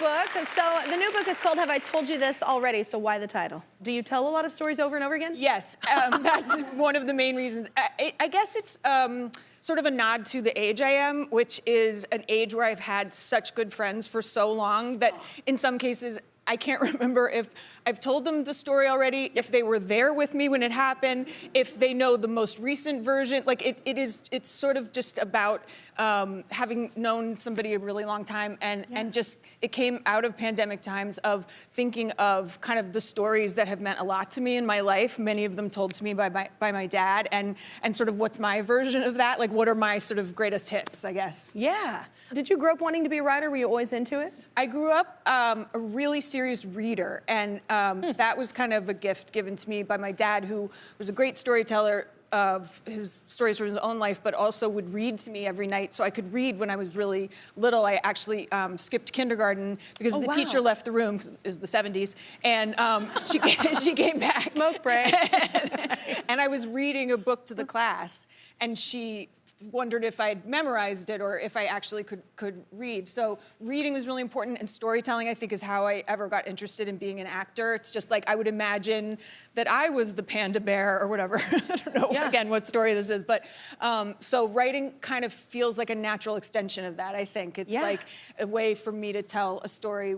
book. So the new book is called Have I Told You This Already? So why the title? Do you tell a lot of stories over and over again? Yes, that's one of the main reasons. I guess it's sort of a nod to the age I am, which is an age where I've had such good friends for so long that in some cases, I can't remember if I've told them the story already, if they were there with me when it happened, if they know the most recent version. Like it's sort of just about having known somebody a really long time and just, it came out of pandemic times of thinking of kind of the stories that have meant a lot to me in my life, many of them told to me by my dad, and sort of what's my version of that, like what are my sort of greatest hits, I guess. Yeah. Did you grow up wanting to be a writer? Were you always into it? I grew up a really serious reader, and that was kind of a gift given to me by my dad, who was a great storyteller of his stories from his own life, but also would read to me every night so I could read when I was really little. I actually skipped kindergarten because the teacher left the room, 'cause it was the 70s, and she came back. Smoke break. And I was reading a book to the class, and she wondered if I'd memorized it or if I actually could read. So reading was really important, and storytelling, I think, is how I ever got interested in being an actor. It's just like I would imagine that I was the panda bear or whatever. I don't know, again, what story this is, but so writing kind of feels like a natural extension of that, I think. It's like a way for me to tell a story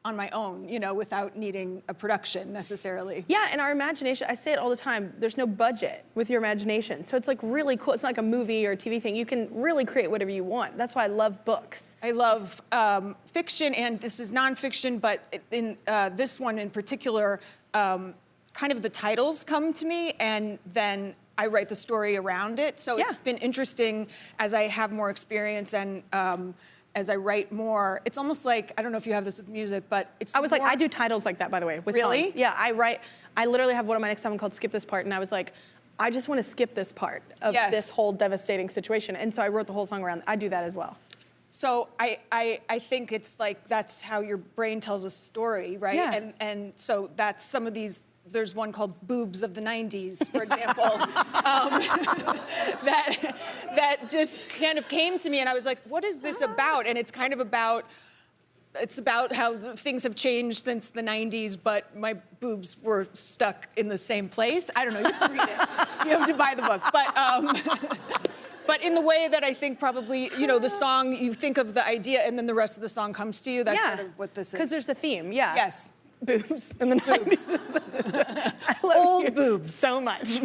on my own, you know, without needing a production necessarily. Yeah, and our imagination, I say it all the time, there's no budget with your imagination. So it's like really cool. It's not like a movie or a TV thing. You can really create whatever you want. That's why I love books. I love fiction, and this is nonfiction, but in this one in particular, kind of the titles come to me, and then I write the story around it. So it's been interesting as I have more experience and as I write more. It's almost like, I don't know if you have this with music, but it's I was like, I do titles like that, by the way, with songs. Yeah, I literally have one of my next album called Skip This Part, and I was like, I just want to skip this part of this whole devastating situation. And so I wrote the whole song around, I do that as well. So I think it's like, that's how your brain tells a story, right? Yeah. And so that's some of these. There's one called Boobs of the 90s, for example, that just kind of came to me, and I was like, what is this about? And it's kind of about, it's about how things have changed since the 90s, but my boobs were stuck in the same place. I don't know, you have to read it. You have to buy the book. But in the way that I think probably, you know, the song, you think of the idea, and then the rest of the song comes to you. That's sort of what this is. Because there's the theme, Yes. Boobs in the 90s. I love Old boobs. so much.